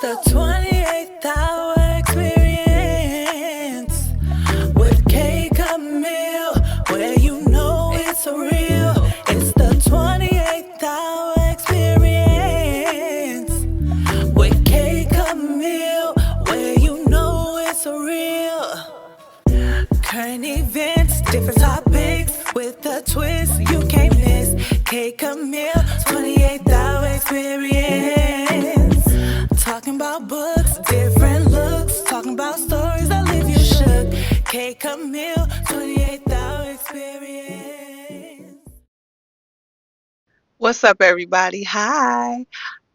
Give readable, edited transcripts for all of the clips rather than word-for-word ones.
the 28th hour experience with K. Camille, where you know it's real. It's the 28th hour experience with K. Camille, where you know it's real. Current events, different topics with a twist you can't miss. K. Camille, 28th hour experience. Talking about books, different looks. Talking about stories that leave you shook. K. Camille, 28th hour experience. What's up, everybody? Hi.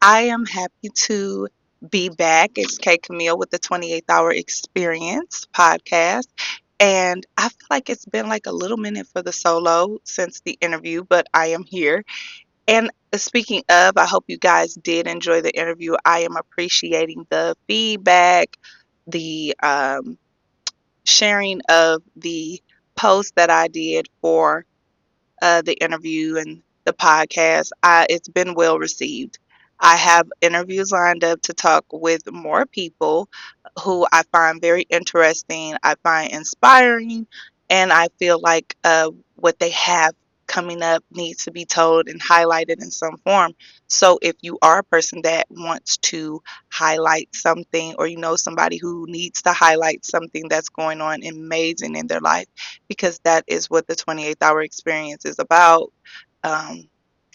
I am happy to be back. It's K. Camille with the 28th Hour Experience podcast. And I feel like it's been like a little minute for the solo since the interview, but I am here. And speaking of, I hope you guys did enjoy the interview. I am appreciating the feedback, the sharing of the post that I did for the interview and the podcast. It's been well received. I have interviews lined up to talk with more people who I find very interesting, I find inspiring, and I feel like what they have coming up needs to be told and highlighted in some form. So if you are a person that wants to highlight something, or you know somebody who needs to highlight something that's going on amazing in their life, because that is what the 28th hour experience is about, um,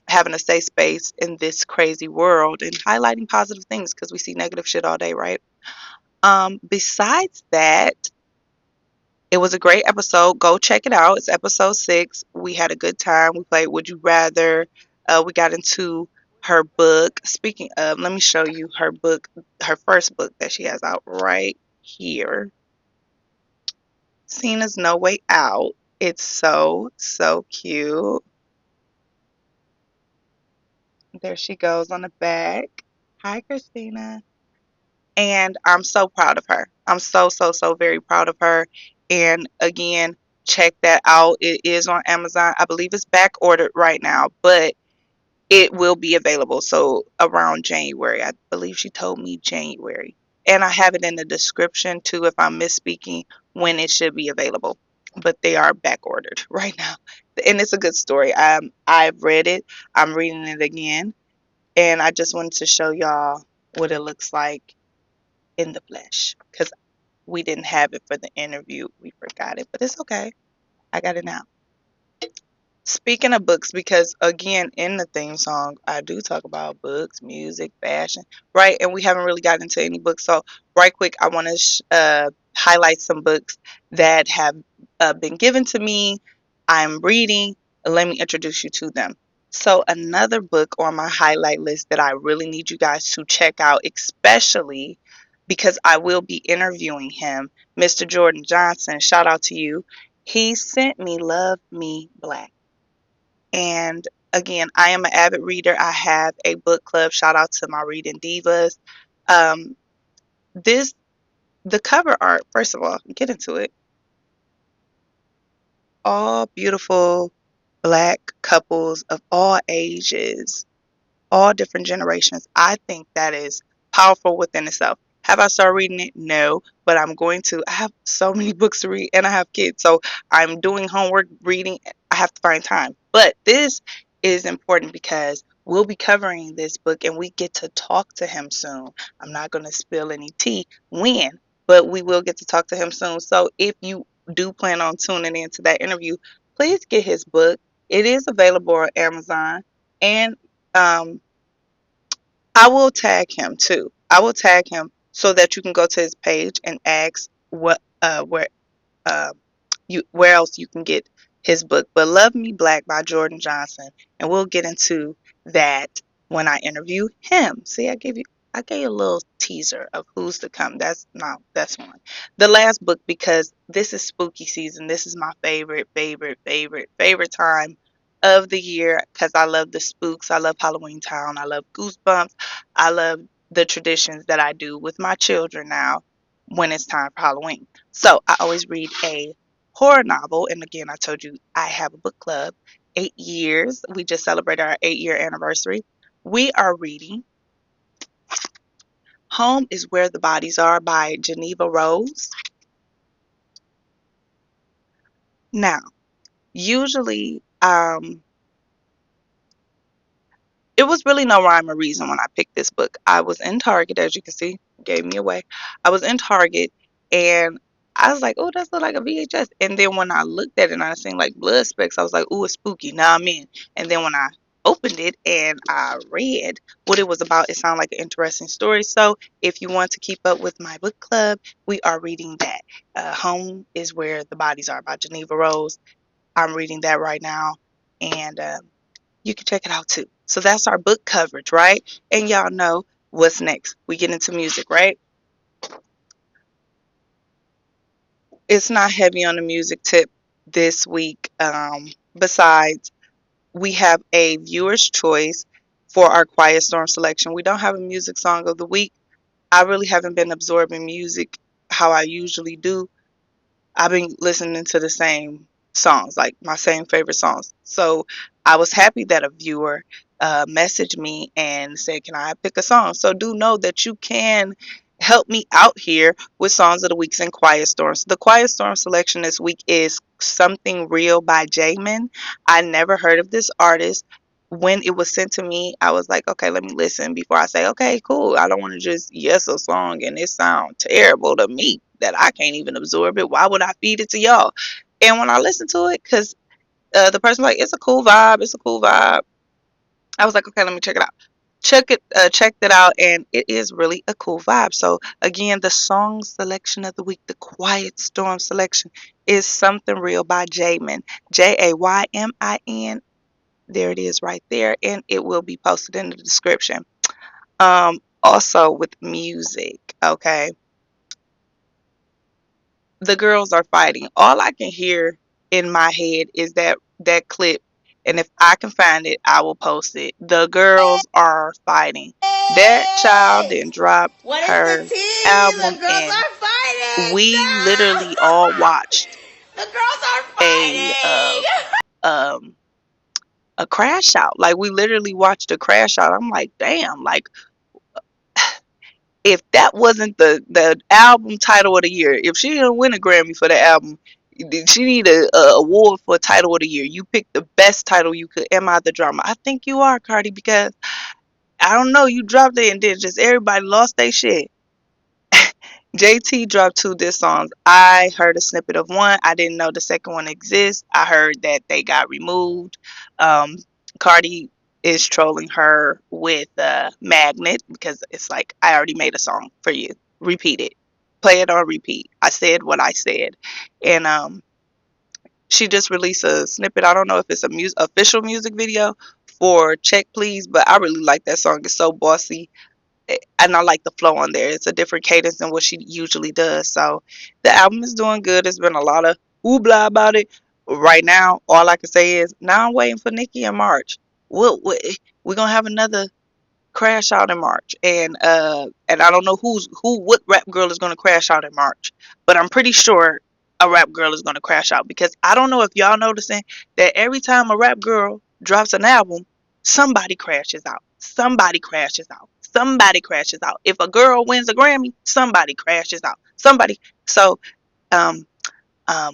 having a safe space in this crazy world and highlighting positive things because we see negative shit all day, right? Besides that, it was a great episode. Go check it out. It's episode 6. We had a good time. We played Would You Rather. We got into her book. Speaking of, let me show you her book, her first book that she has out right here. Cena's No Way Out. It's so cute. There she goes on the back. Hi, Christina. And I'm so proud of her. I'm so very proud of her. And again, check that out. It is on Amazon. I believe it's back ordered right now, but it will be available. So around January, I believe she told me January. And I have it in the description too if I'm misspeaking when it should be available. But they are back ordered right now. And it's a good story. I've read it. I'm reading it again. And I just wanted to show y'all what it looks like in the flesh. Because we didn't have it for the interview. We forgot it. But it's okay. I got it now. Speaking of books, because again, in the theme song, I do talk about books, music, fashion, right? And we haven't really gotten into any books. So, right quick, I want to highlight some books that have been given to me. I'm reading. Let me introduce you to them. So, another book on my highlight list that I really need you guys to check out, especially because I will be interviewing him, Mr. Jordan Johnson. Shout out to you. He sent me Love Me Black. And again, I am an avid reader. I have a book club. Shout out to my reading divas. Um, this the cover art. First of all, get into it. All beautiful black couples of all ages, all different generations. I think that is powerful within itself. Have I started reading it? No, but I'm going to. I have so many books to read and I have kids. So I'm doing homework, reading. I have to find time. But this is important because we'll be covering this book and we get to talk to him soon. I'm not going to spill any tea when, but we will get to talk to him soon. So if you do plan on tuning into that interview, please get his book. It is available on Amazon. And um, I will tag him too. I will tag him so that you can go to his page and ask what uh where else you can get his book. But Love Me Black by Jordan Johnson, and we'll get into that when I interview him. See, I gave you a little teaser of who's to come. That's one. The last book, because this is spooky season. This is my favorite time of the year because I love the spooks. I love Halloween Town. I love Goosebumps. I love the traditions that I do with my children now when it's time for Halloween. So I always read a horror novel. And again, I told you I have a book club. 8 years. We just celebrated our 8-year anniversary. We are reading Home is Where the Bodies Are by Geneva Rose. Now, usually, it was really no rhyme or reason when I picked this book. I was in Target, as you can see, gave me away. I was in Target and I was like, oh, that looks like a VHS. And then when I looked at it and I seen like blood specks, I was like, oh, it's spooky. Now I'm in. And then when I opened it and I read what it was about, it sounded like an interesting story. So if you want to keep up with my book club, we are reading that. Home is Where the Bodies Are by Geneva Rose. I'm reading that right now. And you can check it out too. So that's our book coverage, right? And y'all know what's next. We get into music, right? It's not heavy on the music tip this week. Besides, we have a viewer's choice for our Quiet Storm selection. We don't have a music song of the week. I really haven't been absorbing music how I usually do. I've been listening to the same songs, like my same favorite songs. So I was happy that a viewer messaged me and said, can I pick a song? So do know that you can help me out here with Songs of the Weeks and Quiet Storms. The Quiet Storm selection this week is Something Real by Jamin. I never heard of this artist. When it was sent to me, I was like, okay, let me listen before I say, okay, cool. I don't want to just yes a song and it sound terrible to me that I can't even absorb it. Why would I feed it to y'all? And when I listened to it, because the person was like, it's a cool vibe, it's a cool vibe. I was like, okay, let me check it out. Checked it out, and it is really a cool vibe. So again, the song selection of the week, the Quiet Storm selection, is Something Real by Jamin, Jaymin. There it is right there, and it will be posted in the description. Also with music, okay, the girls are fighting. All I can hear in my head is that clip, and if I can find it, I will post it. The girls are fighting. That child then dropped What is the her tea? album, The girls and are fighting. we No! literally all watched The girls are a fighting. um a crash out. Like we literally watched a crash out. I'm like, damn, like if that wasn't the album title of the year, if she didn't win a Grammy for the album, she need a award for title of the year. You picked the best title you could. Am I the Drama? I think you are, Cardi, because I don't know, you dropped it and then just everybody lost their shit. JT dropped 2 diss songs. I heard a snippet of one. I didn't know the second one exists. I heard that they got removed. Um, Cardi is trolling her with Magnet because it's like, I already made a song for you. Repeat it. Play it on repeat. I said what I said. And she just released a snippet. I don't know if it's a official music video for Check Please, but I really like that song. It's so bossy, and I like the flow on there. It's a different cadence than what she usually does. So the album is doing good. There's been a lot of hoopla about it. Right now, all I can say is now I'm waiting for Nicki in March. We're gonna have another crash out in March, and I don't know what rap girl is gonna crash out in March, but I'm pretty sure a rap girl is gonna crash out because I don't know if y'all noticing that every time a rap girl drops an album, somebody crashes out. Somebody crashes out. Somebody crashes out. If a girl wins a Grammy, somebody crashes out. Somebody. So um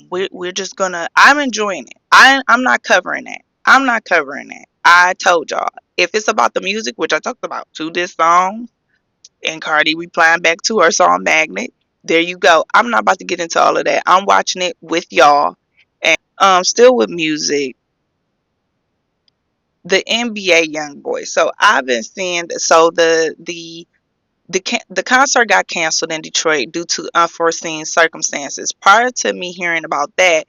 we're just gonna. I'm enjoying it. I'm not covering that. I'm not covering that. I told y'all if it's about the music, which I talked about to this song, and Cardi replying back to her song Magnet. There you go. I'm not about to get into all of that. I'm watching it with y'all, and still with music. The NBA YoungBoy. So I've been seeing. So the concert got canceled in Detroit due to unforeseen circumstances. Prior to me hearing about that,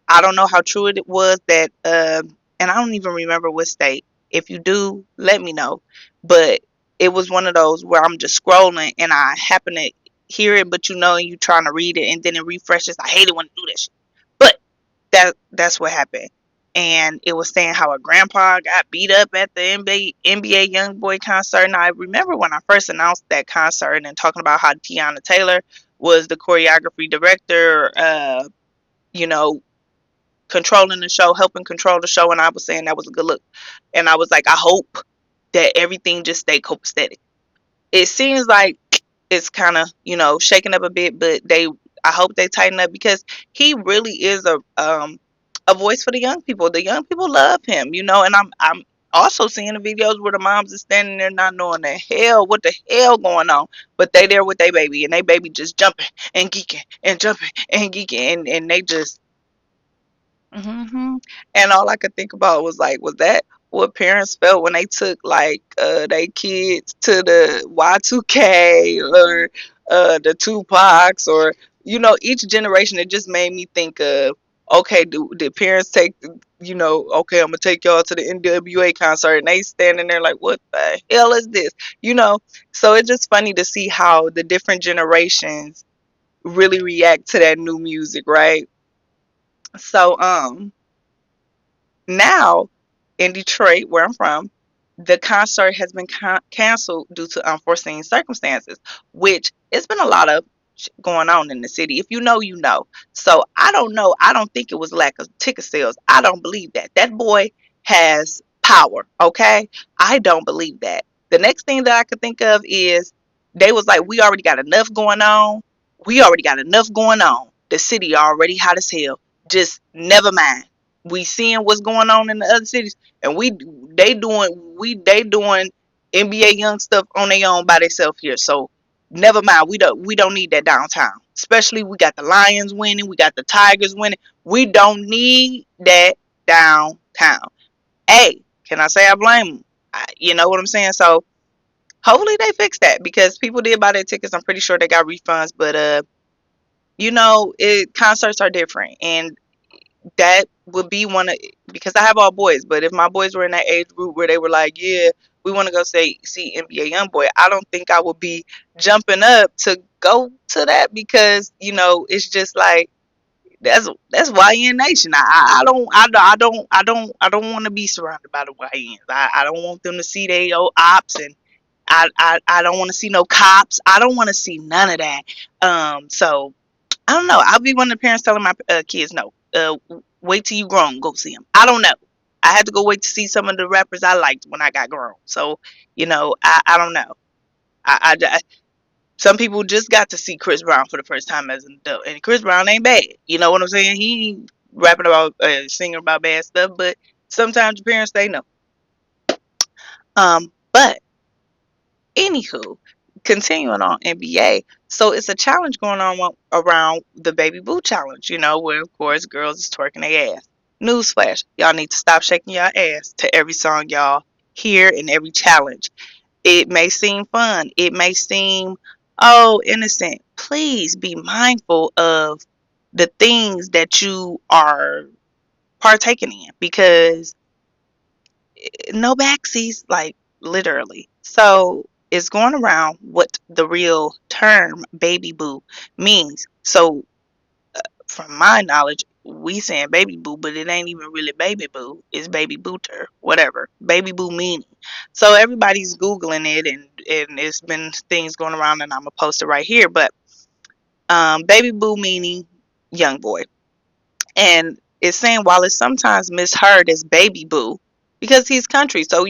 I don't know how true it was that, and I don't even remember what state. If you do, let me know. But it was one of those where I'm just scrolling and I happen to hear it, but and you trying to read it and then it refreshes. I hate it when it do that shit. But that's what happened. And it was saying how a grandpa got beat up at the NBA YoungBoy concert. And I remember when I first announced that concert and talking about how Tiana Taylor was the choreography director, you know, controlling the show, helping control the show, and I was saying that was a good look. And I was like, I hope that everything just stay copacetic. It seems like it's kind of, shaking up a bit, but I hope they tighten up because he really is a voice for the young people. The young people love him, and I'm also seeing the videos where the moms are standing there not knowing what the hell going on, but they there with their baby, and they baby just jumping and geeking and jumping and geeking, and they just and all I could think about was like, was that what parents felt when they took like their kids to the Y2K or the Tupacs, or each generation? It just made me think of, okay, did parents take okay, I'm gonna take y'all to the NWA concert, and they standing there like, what the hell is this? You know, so it's just funny to see how the different generations really react to that new music, right? So now, in Detroit, where I'm from, the concert has been canceled due to unforeseen circumstances, which it's been a lot of going on in the city. If you know, you know. So I don't know. I don't think it was lack of ticket sales. I don't believe that. That boy has power, okay? I don't believe that. The next thing that I could think of is they was like, we already got enough going on. We already got enough going on. The city already hot as hell. Just never mind. We seeing what's going on in the other cities, and they doing NBA young stuff on their own by themselves here. So never mind. We don't need that downtown. Especially we got the Lions winning, we got the Tigers winning. We don't need that downtown. Hey, can I say I blame them? You know what I'm saying? So hopefully they fix that, because people did buy their tickets. I'm pretty sure they got refunds, but concerts are different, and that would be one of, because I have all boys, but if my boys were in that age group where they were like, yeah, we want to go see NBA YoungBoy, I don't think I would be jumping up to go to that, because it's just like that's YN Nation. I don't want to be surrounded by the YNs. I don't want them to see they old ops, and I don't want to see no cops. I don't want to see none of that. So I don't know. I'll be one of the parents telling my kids, no, wait till you grown, go see them. I don't know. I had to go wait to see some of the rappers I liked when I got grown. So, I don't know. Some people just got to see Chris Brown for the first time as an adult, and Chris Brown ain't bad. You know what I'm saying? He ain't rapping about, singing about bad stuff, but sometimes your parents say no. But anywho, continuing on NBA, so it's a challenge going on around the Baby Boo challenge, where of course girls is twerking their ass. Newsflash, y'all need to stop shaking your ass to every song y'all hear and every challenge. It may seem fun, it may seem, oh, innocent. Please be mindful of the things that you are partaking in, because no backsies, like literally. So it's going around what the real term baby boo means. So from my knowledge, we saying baby boo, but it ain't even really baby boo. It's baby booter, whatever. Baby boo meaning. So everybody's Googling it, and it's been things going around, and I'm gonna post it right here. But baby boo meaning young boy. And it's saying, while it's sometimes misheard as baby boo, because he's country. So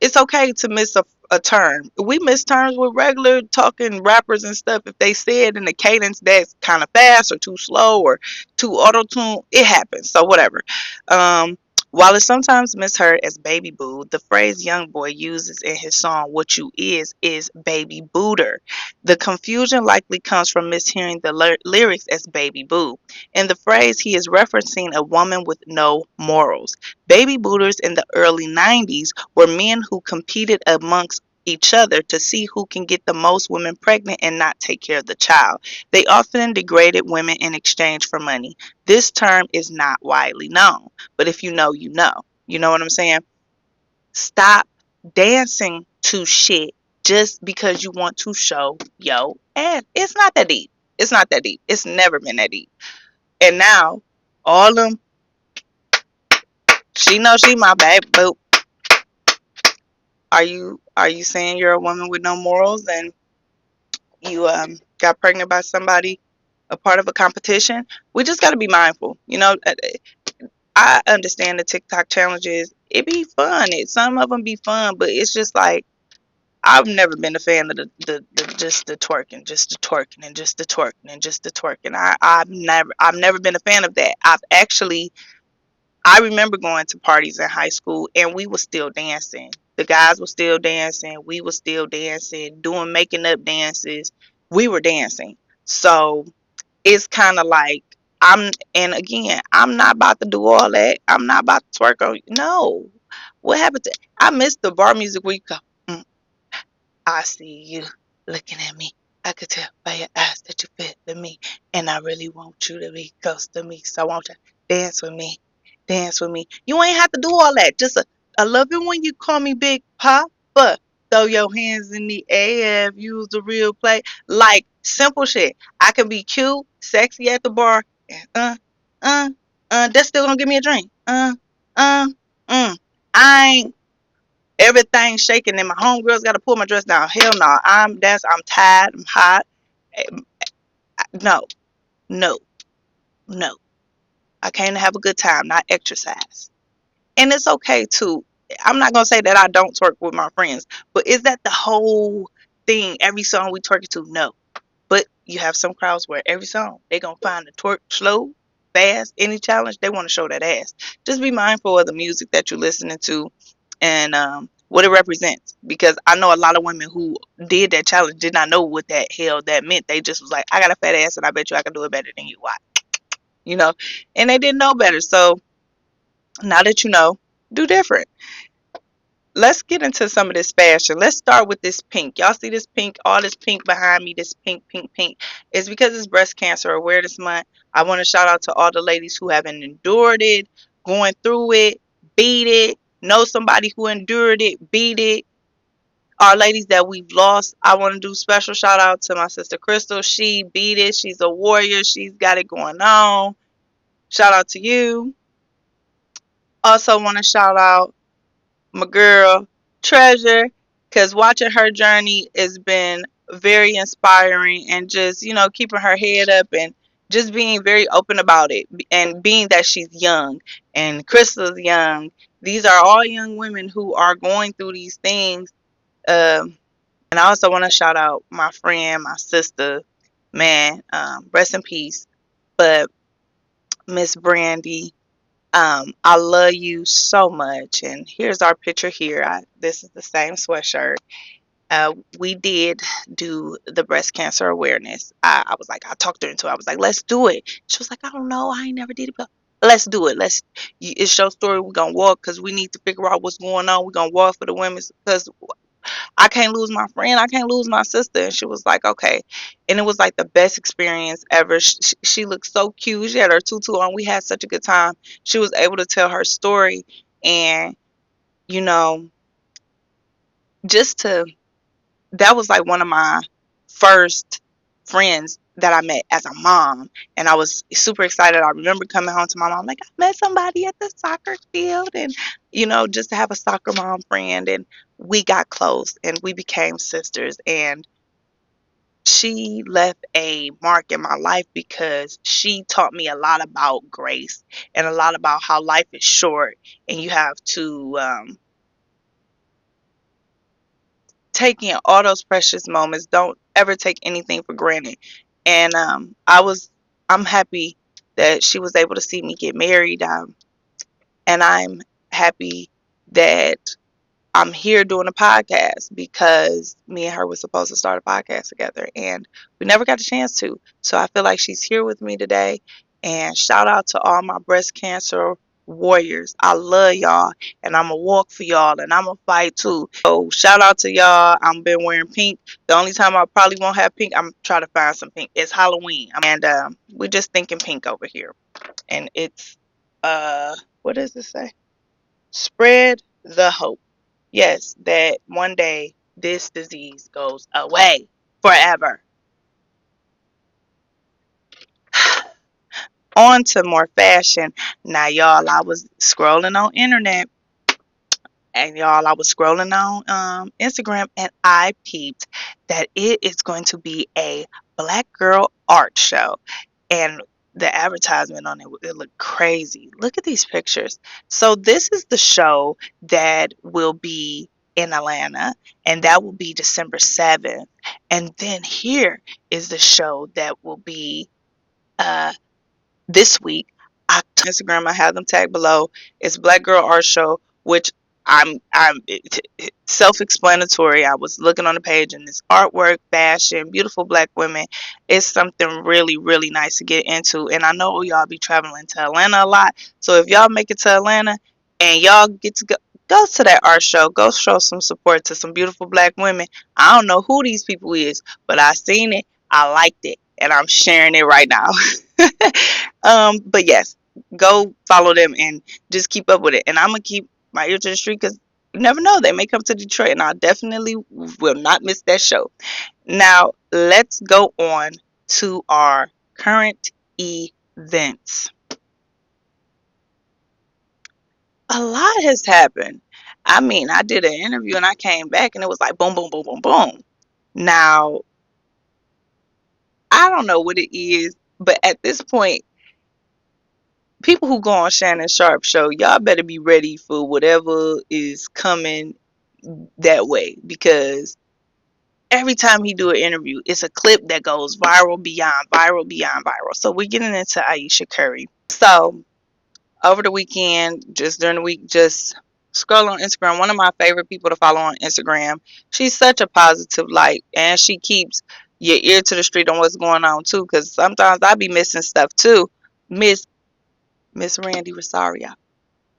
it's okay to miss a term. We miss terms with regular talking rappers and stuff. If they say it in a cadence that's kind of fast or too slow or too auto tune, it happens. So whatever. Um, while it's sometimes misheard as baby boo, the phrase young boy uses in his song "What You is baby booter. The confusion likely comes from mishearing the lyrics as baby boo. In the phrase, he is referencing a woman with no morals. Baby booters in the early 90s were men who competed amongst each other to see who can get the most women pregnant and not take care of the child. They often degraded women in exchange for money. This term is not widely known, but if you know, you know. You know what I'm saying? Stop dancing to shit just because you want to show yo ass. It's not that deep. It's not that deep. It's never been that deep. And now, all them, she knows she my baby boo. Are you saying you're a woman with no morals, and you got pregnant by somebody a part of a competition? We just got to be mindful. I understand the TikTok challenges. It be fun. Some of them be fun, but it's just like, I've never been a fan of the just the twerking, just the twerking and just the twerking and just the twerking. I've never been a fan of that. I remember going to parties in high school and we were still dancing. The guys were still dancing. We were still dancing, doing making up dances. We were dancing. So it's kind of like and again, I'm not about to do all that. I'm not about to twerk on you. No. What happened to, I miss the bar music where you go, "Mm, I see you looking at me. I could tell by your eyes that you feel me. And I really want you to be close to me. So won't you dance with me? Dance with me. You ain't have to do all that. I love it when you call me Big Papa. Throw your hands in the air if you's the real play. Like simple shit. I can be cute, sexy at the bar, and uh, that's still gonna give me a drink. Uh, I ain't everything shaking and my homegirls got to pull my dress down. Hell no. I'm tired. I'm hot. Eh, No, no, no. I came to have a good time, not exercise. And it's okay too. I'm not gonna say that I don't twerk with my friends, but is that the whole thing? Every song we twerk to? No. But you have some crowds where every song they gonna find the twerk slow, fast, any challenge they want to show that ass. Just be mindful of the music that you're listening to and what it represents. Because I know a lot of women who did that challenge did not know what that hell that meant. They just was like, I got a fat ass and I bet you I can do it better than you. Why? You know, and they didn't know better. So now that you know, do different. Let's get into some of this fashion. Let's start with this pink. Y'all see this pink, all this pink behind me, this pink, pink, pink. It's because it's Breast Cancer Awareness Month. I want to shout out to all the ladies who haven't endured it, going through it, beat it, know somebody who endured it, beat it. Our ladies that we've lost, I want to do special shout out to my sister Crystal. She beat it. She's a warrior. She's got it going on. Shout out to you. Also want to shout out my girl Treasure, because watching her journey has been very inspiring and just, keeping her head up and just being very open about it. And being that she's young and Crystal's young, these are all young women who are going through these things. And I also want to shout out my friend, my sister, man, rest in peace. But Miss Brandy, I love you so much. And here's our picture here. This is the same sweatshirt. We did do the breast cancer awareness. I was like, I talked her into it. I was like, let's do it. She was like, I don't know. I ain't never did it. But let's do it. It's your story. We're going to walk because we need to figure out what's going on. We're going to walk for the women because I can't lose my friend. I can't lose my sister. And she was like, okay. And it was like the best experience ever. She looked so cute. She had her tutu on. We had such a good time. She was able to tell her story. And, you know, just to, that was like one of my first friends that I met as a mom. And I was super excited. I remember coming home to my mom, like, I met somebody at the soccer field. And, just to have a soccer mom friend. And we got close and we became sisters. And she left a mark in my life because she taught me a lot about grace and a lot about how life is short and you have to take in all those precious moments. Don't ever take anything for granted. And I'm happy that she was able to see me get married. And I'm happy that I'm here doing a podcast because me and her were supposed to start a podcast together and we never got the chance to. So I feel like she's here with me today. And shout out to all my breast cancer warriors. I love y'all and I'm going to walk for y'all and I'm going to fight too. So shout out to y'all. I've been wearing pink. The only time I probably won't have pink, I'm trying to find some pink. It's Halloween. And we're just thinking pink over here. And it's, what does it say? Spread the hope. Yes, that one day this disease goes away forever. On to more fashion. Now, y'all, I was scrolling on internet and y'all, I was scrolling on Instagram and I peeped that it is going to be a Black girl art show. And the advertisement on it looked crazy. Look at these pictures. So this is the show that will be in Atlanta, and that will be December 7th. And then here is the show that will be uh, this week. Instagram, I have them tagged below. It's Black Girl Art Show, which I'm self-explanatory. I was looking on the page and this artwork, fashion, beautiful black women is something really, really nice to get into. And I know y'all be traveling to Atlanta a lot. So if y'all make it to Atlanta and y'all get to go to that art show, go show some support to some beautiful black women. I don't know who these people is, but I seen it, I liked it, and I'm sharing it right now. But yes, go follow them and just keep up with it. And I'm gonna keep my ear to the street because you never know, they may come to Detroit, and I definitely will not miss that show. Now let's go on to our current events. A lot has happened. I mean, I did an interview and I came back and it was like boom, boom, boom, boom, boom. Now, I don't know what it is, but at this point, people who go on Shannon Sharp show, y'all better be ready for whatever is coming that way, because every time he do an interview, it's a clip that goes viral beyond viral beyond viral. So we're getting into Aisha Curry. So over the weekend, just during the week, just scroll on Instagram. One of my favorite people to follow on Instagram. She's such a positive light, and she keeps your ear to the street on what's going on too. Because sometimes I be missing stuff too. Miss Randy Rosario.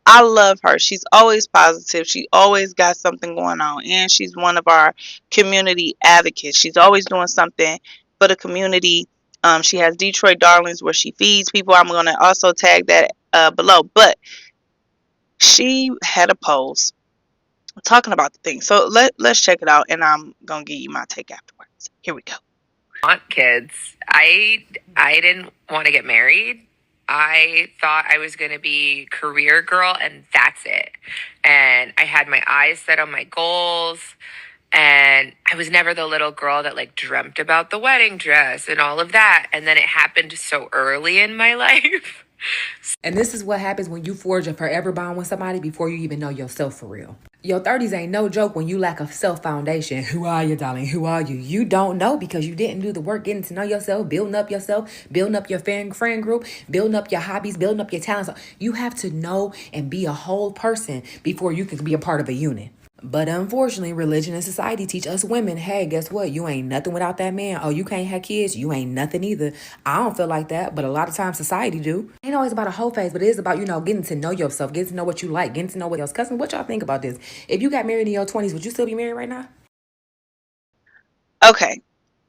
I love her. She's always positive. She always got something going on. And she's one of our community advocates. She's always doing something for the community. She has Detroit Darlings where she feeds people. I'm going to also tag that below. But she had a post talking about the thing. So let's check it out. And I'm going to give you my take afterwards. Here we go. Want kids. I didn't want to get married. I thought I was going to be career girl and that's it. And I had my eyes set on my goals, and I was never the little girl that like dreamt about the wedding dress and all of that. And then it happened so early in my life. And this is what happens when you forge a forever bond with somebody before you even know yourself for real. Your 30s ain't no joke when you lack a self foundation. Who are you, darling? Who are you? You don't know because you didn't do the work getting to know yourself, building up your friend group, building up your hobbies, building up your talents. You have to know and be a whole person before you can be a part of a unit. But unfortunately, religion and society teach us women, hey, guess what? You ain't nothing without that man. Oh, you can't have kids? You ain't nothing either. I don't feel like that, but a lot of times society do. It ain't always about a whole phase, but it is about, getting to know yourself, getting to know what you like, getting to know what else. Cousin, what y'all think about this? If you got married in your 20s, would you still be married right now? Okay.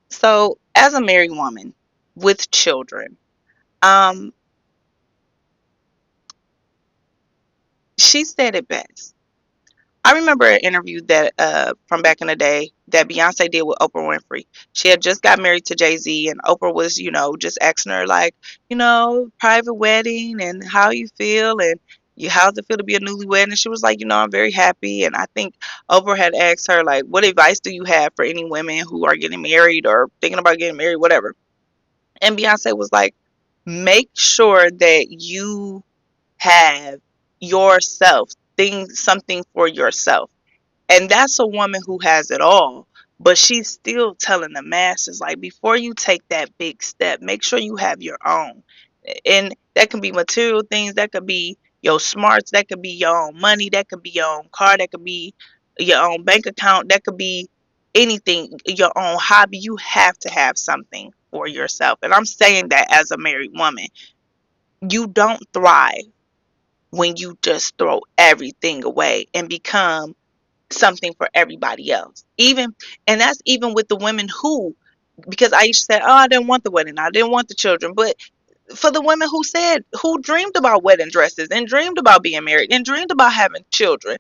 So as a married woman with children, um, she said it best. I remember an interview that from back in the day that Beyonce did with Oprah Winfrey. She had just got married to Jay-Z, and Oprah was, just asking her like, private wedding and how you feel, and how's it feel to be a newlywed? And she was like, I'm very happy. And I think Oprah had asked her like, what advice do you have for any women who are getting married or thinking about getting married, whatever? And Beyonce was like, make sure that you have yourself, something for yourself. And that's a woman who has it all. But she's still telling the masses, like, before you take that big step, make sure you have your own. And that can be material things, that could be your smarts, that could be your own money, that could be your own car, that could be your own bank account, that could be anything, your own hobby. You have to have something for yourself. And I'm saying that as a married woman. You don't thrive when you just throw everything away and become something for everybody else. And that's even with the women who, because Aisha said, oh, I didn't want the wedding, I didn't want the children. But for the women who dreamed about wedding dresses and dreamed about being married and dreamed about having children,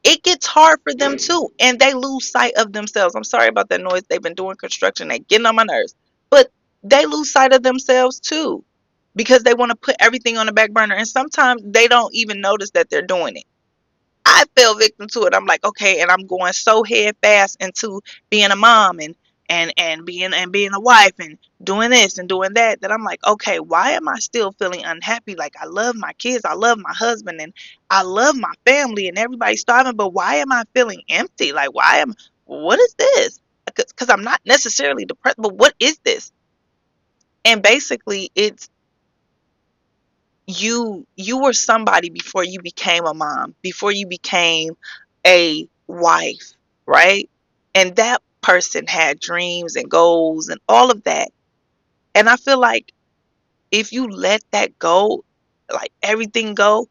it gets hard for them too. And they lose sight of themselves. I'm sorry about that noise. They've been doing construction. They're getting on my nerves. But they lose sight of themselves too because they want to put everything on the back burner. And sometimes they don't even notice that they're doing it. I fell victim to it. I'm like, okay, and I'm going so head fast into being a mom and and being a wife and doing this and doing that, that I'm like, okay, why am I still feeling unhappy? Like, I love my kids, I love my husband, and I love my family, and everybody's starving, but why am I feeling empty? Like, what is this? Because I'm not necessarily depressed, but what is this? And basically, it's you were somebody before you became a mom, before you became a wife, right? And that person had dreams and goals and all of that. And I feel like if you let that go, like everything go,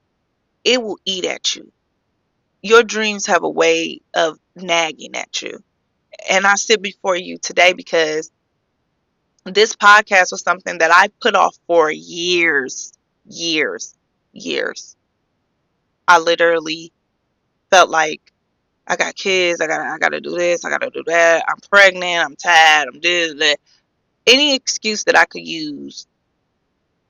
it will eat at you. Your dreams have a way of nagging at you. And I sit before you today because this podcast was something that I put off for years, years, years. I literally felt like I got kids, I gotta do this, I gotta do that. I'm pregnant, I'm tired, I'm this, that. Any excuse that I could use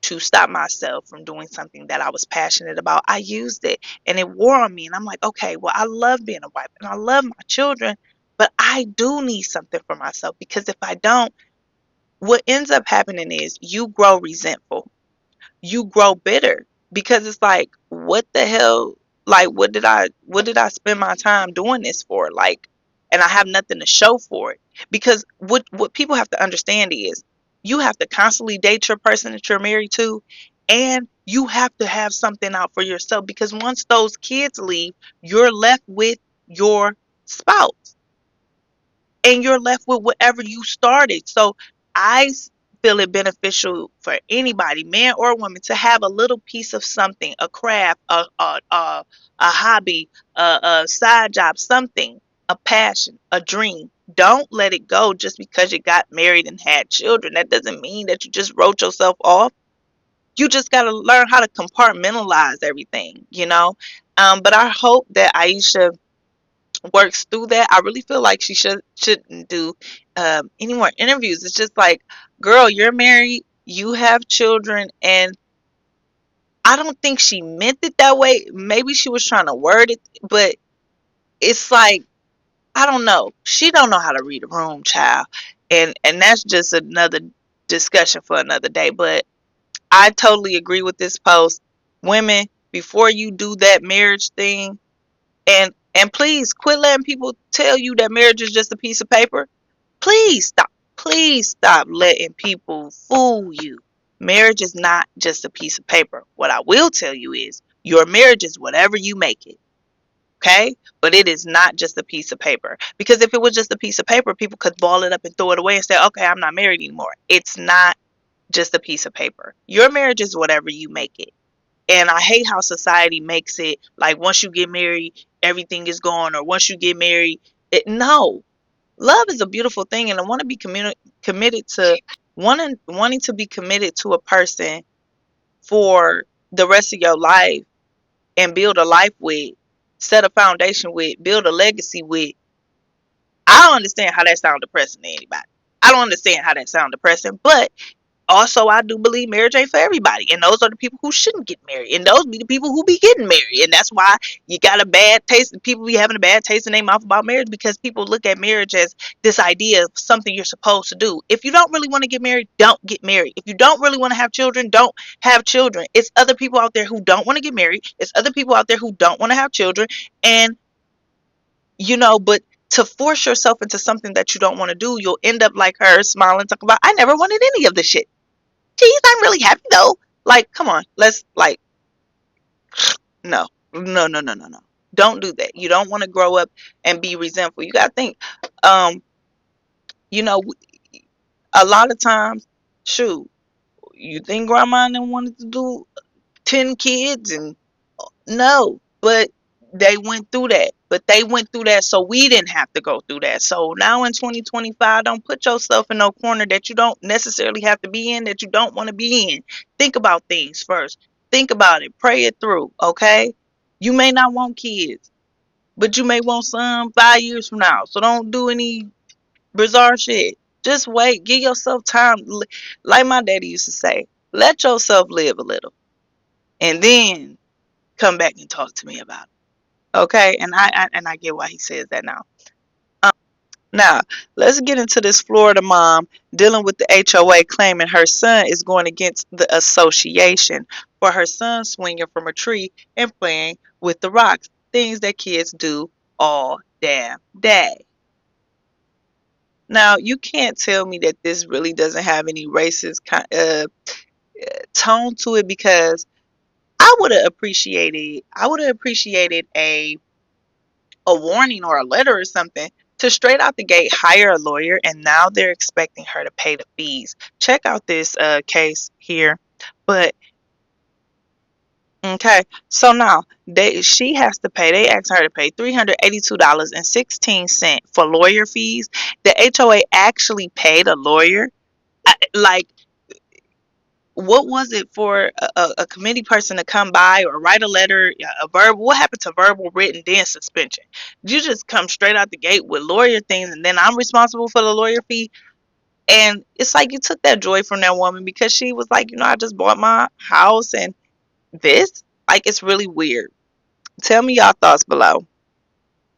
to stop myself from doing something that I was passionate about, I used it, and it wore on me. And I'm like, okay, well, I love being a wife and I love my children, but I do need something for myself, because if I don't, what ends up happening is you grow resentful, you grow bitter, because it's like, what the hell, like, what did I spend my time doing this for, like, and I have nothing to show for it. Because what people have to understand is, you have to constantly date your person that you're married to, and you have to have something out for yourself, because once those kids leave, you're left with your spouse, and you're left with whatever you started. So I feel it beneficial for anybody, man or woman, to have a little piece of something, a craft, a hobby, a side job, something, a passion, a dream. Don't let it go just because you got married and had children. That doesn't mean that you just wrote yourself off. You just got to learn how to compartmentalize everything. But I hope that Aisha works through that. I really feel like she shouldn't do any more interviews. It's just like, girl, you're married, you have children, and I don't think she meant it that way. Maybe she was trying to word it, but it's like, I don't know. She don't know how to read a room, child, and that's just another discussion for another day. But I totally agree with this post. Women, before you do that marriage thing, and please quit letting people tell you that marriage is just a piece of paper. Please stop. Please stop letting people fool you. Marriage is not just a piece of paper. What I will tell you is, your marriage is whatever you make it. Okay? But it is not just a piece of paper. Because if it was just a piece of paper, people could ball it up and throw it away and say, okay, I'm not married anymore. It's not just a piece of paper. Your marriage is whatever you make it. And I hate how society makes it like, once you get married, everything is gone, or once you get married, no. Love is a beautiful thing, and I want to be committed to wanting to be committed to a person for the rest of your life, and build a life with, set a foundation with, build a legacy with. I don't understand how that sounds depressing to anybody. I don't understand how that sounds depressing, but also, I do believe marriage ain't for everybody, and those are the people who shouldn't get married, and those be the people who be getting married, and that's why you got a bad taste. People be having a bad taste in their mouth about marriage, because people look at marriage as this idea of something you're supposed to do. If you don't really want to get married, don't get married. If you don't really want to have children, don't have children. It's other people out there who don't want to get married. It's other people out there who don't want to have children, and but to force yourself into something that you don't want to do, you'll end up like her, smiling, talking about, I never wanted any of this shit. Geez, I'm really happy though. Like, come on, let's like, no, no, no, no, no, no. Don't do that. You don't want to grow up and be resentful. You gotta think. Um, you know, a lot of times, shoot, you think grandma didn't wanted to do 10 kids, and no, but they went through that. But they went through that so we didn't have to go through that. So now in 2025, don't put yourself in no corner that you don't necessarily have to be in, that you don't want to be in. Think about things first. Think about it. Pray it through, okay? You may not want kids, but you may want some 5 years from now. So don't do any bizarre shit. Just wait. Give yourself time. Like my daddy used to say, let yourself live a little, and then come back and talk to me about it. Okay, and I get why he says that now. Um, Now, let's get into this Florida mom dealing with the HOA claiming her son is going against the association for her son swinging from a tree and playing with the rocks, things that kids do all damn day. Now, you can't tell me that this really doesn't have any racist tone to it, because I would have appreciated a warning or a letter or something to straight out the gate hire a lawyer, and now they're expecting her to pay the fees. Check out this case here. But okay, so now she has to pay. They asked her to pay $382.16 for lawyer fees. The HOA actually paid a lawyer. Like, what was it for a committee person to come by or write a letter, a verbal? What happened to verbal, written, then suspension? You just come straight out the gate with lawyer things, and then I'm responsible for the lawyer fee. And it's like you took that joy from that woman, because she was like, I just bought my house, and this, like, it's really weird. Tell me y'all thoughts below.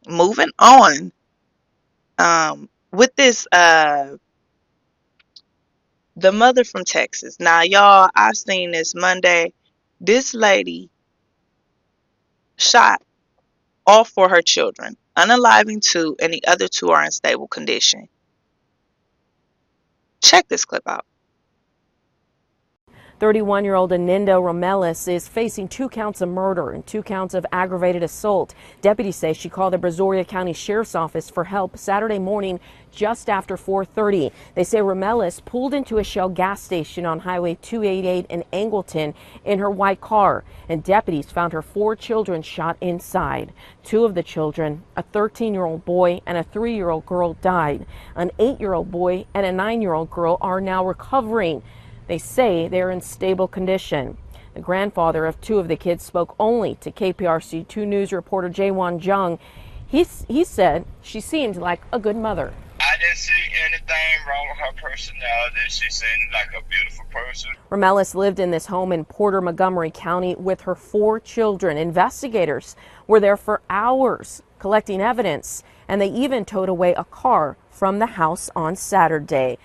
Moving on, with this, the mother from Texas. Now, y'all, I've seen this Monday. This lady shot all four of her children, unaliving two, and the other two are in stable condition. Check this clip out. 31-year-old Anindo Romelis is facing 2 counts of murder and 2 counts of aggravated assault. Deputies say she called the Brazoria County Sheriff's Office for help Saturday morning just after 4:30. They say Romelis pulled into a Shell gas station on Highway 288 in Angleton in her white car, and deputies found her 4 children shot inside. 2 of the children, a 13-year-old boy and a 3-year-old girl, died. An 8-year-old boy and a 9-year-old girl are now recovering. They say they're in stable condition. The grandfather of 2 of the kids spoke only to KPRC 2 News reporter Jaewon Jung. He said she seemed like a good mother. I didn't see anything wrong with her personality. She seemed like a beautiful person. Romelis lived in this home in Porter, Montgomery County with her 4 children. Investigators were there for hours collecting evidence, and they even towed away a car from the house on Saturday.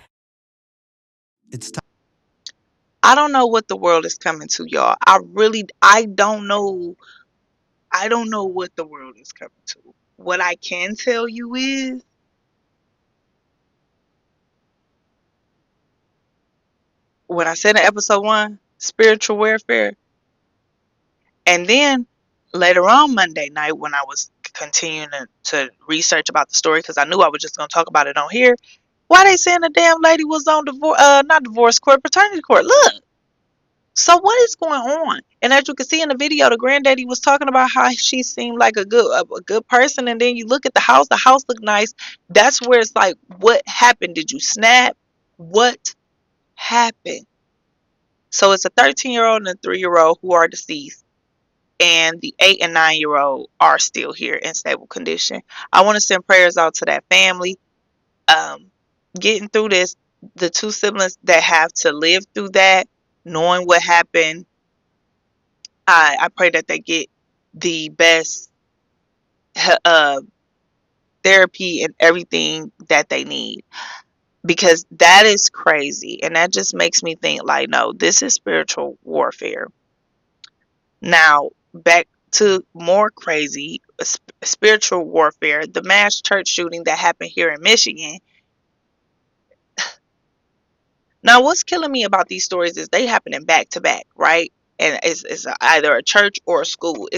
I don't know what the world is coming to, y'all. I don't know. I don't know what the world is coming to. What I can tell you is, when I said in episode 1, spiritual warfare, and then later on Monday night when I was continuing to research about the story, because I knew I was just going to talk about it on here, why they saying the damn lady was on not divorce court, paternity court? Look. So what is going on? And as you can see in the video, the granddaddy was talking about how she seemed like a good person, and then you look at the house looked nice. That's where it's like, what happened? Did you snap? What happened? So it's a 13-year-old and a 3-year-old who are deceased, and the 8 and 9-year-old are still here in stable condition. I want to send prayers out to that family. Getting through this, the 2 siblings that have to live through that, knowing what happened, I pray that they get the best therapy and everything that they need, because that is crazy, and that just makes me think, like, no, this is spiritual warfare. Now, back to more crazy spiritual warfare, the mass church shooting that happened here in Michigan. Now, what's killing me about these stories is they happening back to back, right? And it's either a church or a school.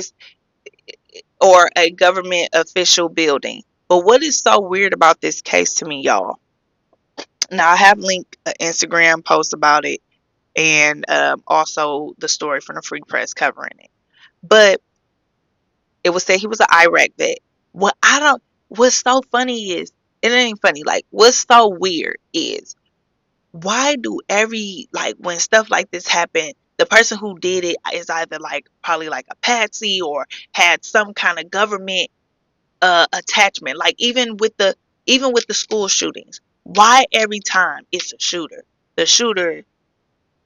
Or a government official building. But what is so weird about this case to me, y'all? Now, I have linked an Instagram post about it, and also the story from the Free Press covering it. But it was said he was an Iraq vet. What's so funny is, it ain't funny, like, what's so weird is, why do when stuff like this happen, the person who did it is either probably like a patsy or had some kind of government attachment, like even with the school shootings, why every time it's a shooter, the shooter,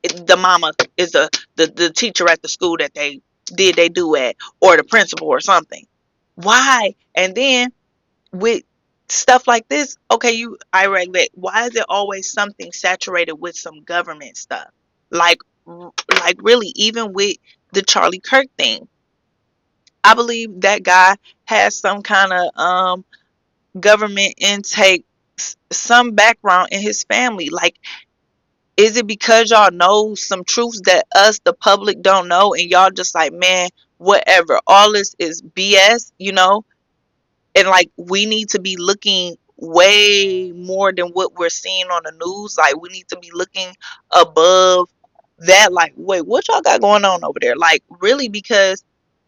the mama is the teacher at the school that they do at, or the principal or something? Why? And then with stuff like this. Okay, I regulate. Why is it always something saturated with some government stuff? Like, really, even with the Charlie Kirk thing, I believe that guy has some kind of government intake, some background in his family. Like, is it because y'all know some truths that us, the public, don't know, and y'all just like, man, whatever, all this is BS, and like we need to be looking way more than what we're seeing on the news. Like, we need to be looking above that. Like, wait, what y'all got going on over there? Like, really, because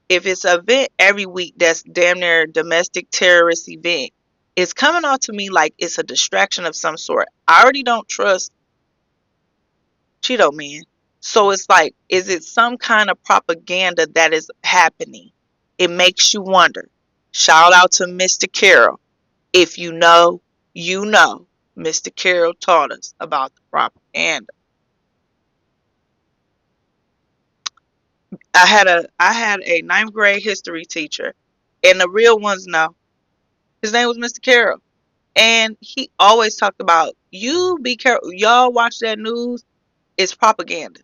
if it's an event every week that's damn near domestic terrorist event, it's coming off to me like it's a distraction of some sort. I already don't trust Cheeto Man. So it's like, is it some kind of propaganda that is happening? It makes you wonder. Shout out to Mr. Carroll. If you know, you know. Mr. Carroll taught us about the propaganda. I had a ninth grade history teacher, and the real ones know. His name was Mr. Carroll. And he always talked about, you be careful. Y'all watch that news, it's propaganda.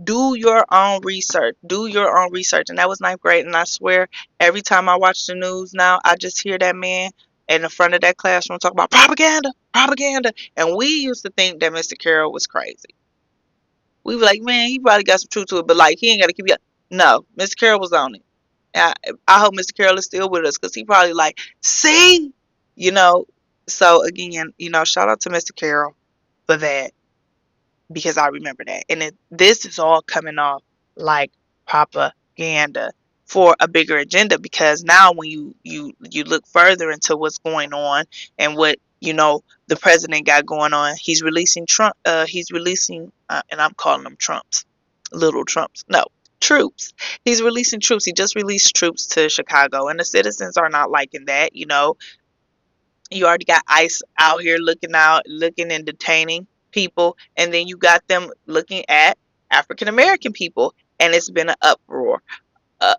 Do your own research. Do your own research. And that was ninth grade. And I swear, every time I watch the news now, I just hear that man in the front of that classroom talk about propaganda, propaganda. And we used to think that Mr. Carroll was crazy. We were like, man, he probably got some truth to it, but like, he ain't got to keep it. No, Mr. Carroll was on it. I hope Mr. Carroll is still with us, because he probably like, see, you know. So again, shout out to Mr. Carroll for that, because I remember that. And this is all coming off like propaganda for a bigger agenda, because now when you look further into what's going on and what the president got going on, he's releasing and I'm calling them Trumps, little Trumps, no, troops. He's releasing troops. He just released troops to Chicago, and the citizens are not liking that. You already got ICE out here looking and detaining people, and then you got them looking at African American people, and it's been an uproar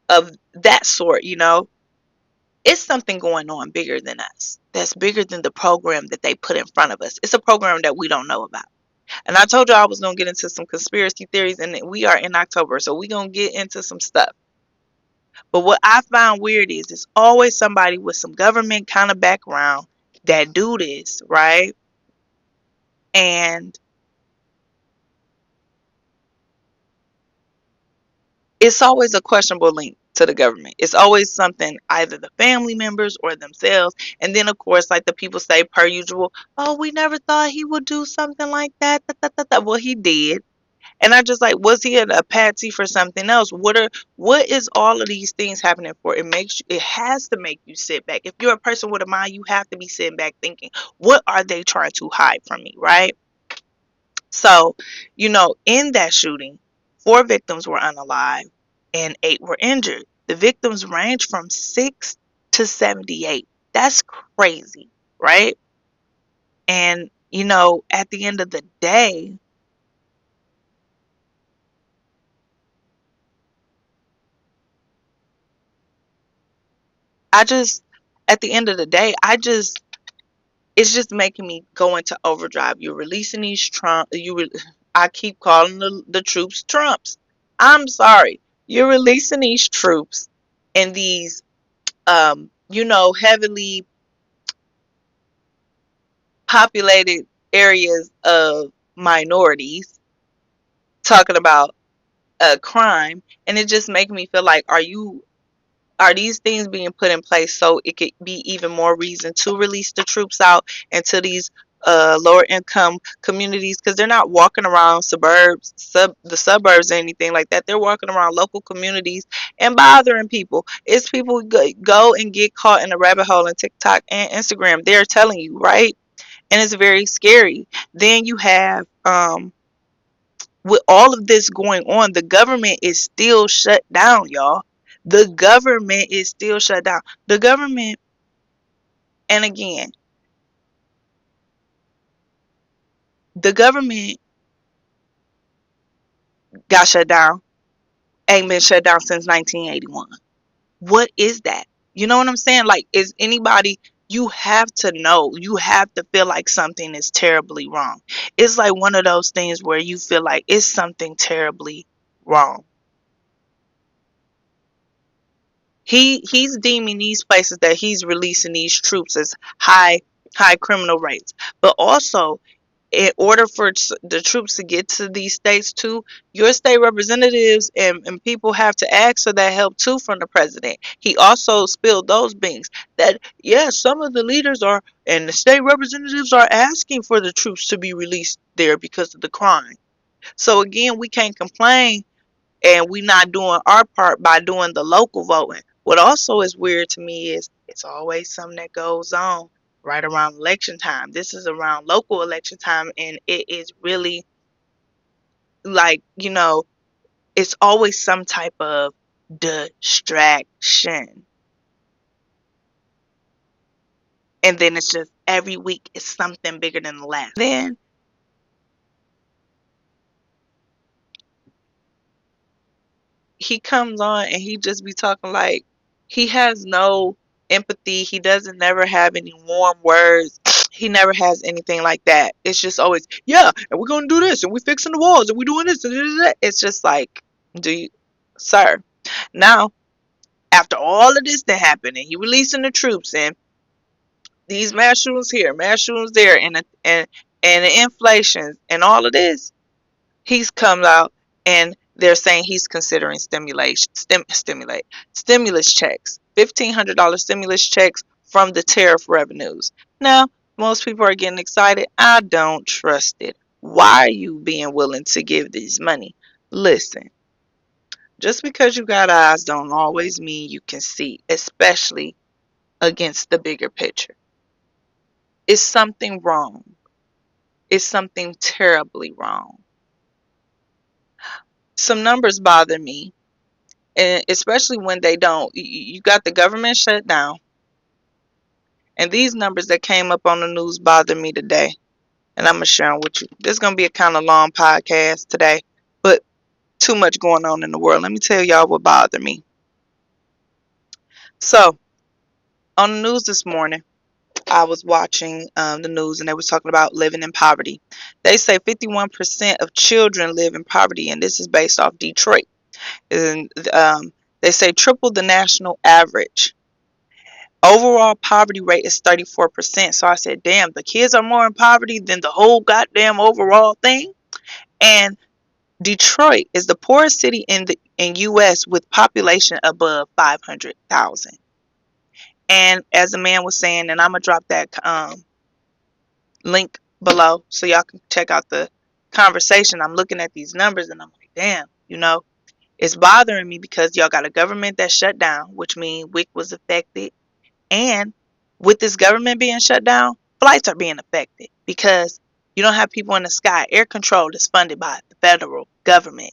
of that sort. It's something going on bigger than us. That's bigger than the program that they put in front of us. It's a program that we don't know about. And I told you I was going to get into some conspiracy theories, and we are in October, so we're going to get into some stuff. But what I found weird is it's always somebody with some government kind of background that do this, right? And it's always a questionable link to the government. It's always something, either the family members or themselves. And then, of course, like the people say, per usual, oh, we never thought he would do something like that. Well, he did. And I just like, was he a patsy for something else? What is all of these things happening for? It has to make you sit back. If you're a person with a mind, you have to be sitting back thinking, what are they trying to hide from me, right? So, in that shooting, 4 victims were unalive and 8 were injured. The victims range from 6 to 78. That's crazy, right? And, at the end of the day, I just, at the end of the day, it's just making me go into overdrive. You're releasing these I keep calling the troops Trumps. I'm sorry. You're releasing these troops in these, heavily populated areas of minorities, talking about a crime, and it just makes me feel like, are these things being put in place so it could be even more reason to release the troops out into these lower income communities? Because they're not walking around the suburbs or anything like that. They're walking around local communities and bothering people. It's people go and get caught in a rabbit hole in TikTok and Instagram. They're telling you, right? And it's very scary. Then you have with all of this going on, the government is still shut down, y'all. The government is still shut down. The government, and again, the government got shut down, ain't been shut down since 1981. What is that? You know what I'm saying? Like, is anybody You have to know. You have to feel like something is terribly wrong. It's like one of those things where you feel like it's something terribly wrong. He's deeming these places that he's releasing these troops as high criminal rates. But also, in order for the troops to get to these states too, your state representatives and people have to ask for that help too from the president. He also spilled those beans that, yeah, some of the leaders are and the state representatives are asking for the troops to be released there because of the crime. So again, we can't complain and we not doing our part by doing the local voting. What also is weird to me is it's always something that goes on right around election time. This is around local election time, and it is really like, it's always some type of distraction. And then it's just every week it's something bigger than the last. Then he comes on and he just be talking like he has no empathy. He doesn't never have any warm words. He never has anything like that. It's just always, yeah, and we're gonna do this and we're fixing the walls and we're doing this and that. It's just like, do you, sir? Now, after all of this that happened and he releasing the troops and these mass shootings here, mass shootings there, and the inflation and all of this, he's come out and they're saying he's considering stimulus checks, $1,500 stimulus checks from the tariff revenues. Now, most people are getting excited. I don't trust it. Why are you being willing to give this money? Listen, just because you got eyes don't always mean you can see, especially against the bigger picture. It's something wrong. It's something terribly wrong. Some numbers bother me, and especially when they don't. You got the government shut down, and these numbers that came up on the news bother me today, and I'm gonna share them with you. This is gonna be a kind of long podcast today, but too much going on in the world. Let me tell y'all what bothered me. So on the news this morning, I was watching the news, and they was talking about living in poverty. They say 51% of children live in poverty, and this is based off Detroit. And they say triple the national average. Overall poverty rate is 34%. So I said, damn, the kids are more in poverty than the whole goddamn overall thing. And Detroit is the poorest city in US with population above 500,000. And as the man was saying, and I'm gonna drop that link below so y'all can check out the conversation. I'm looking at these numbers and I'm like, damn, it's bothering me because y'all got a government that shut down, which means WIC was affected. And with this government being shut down, flights are being affected because you don't have people in the sky. Air control is funded by the federal government.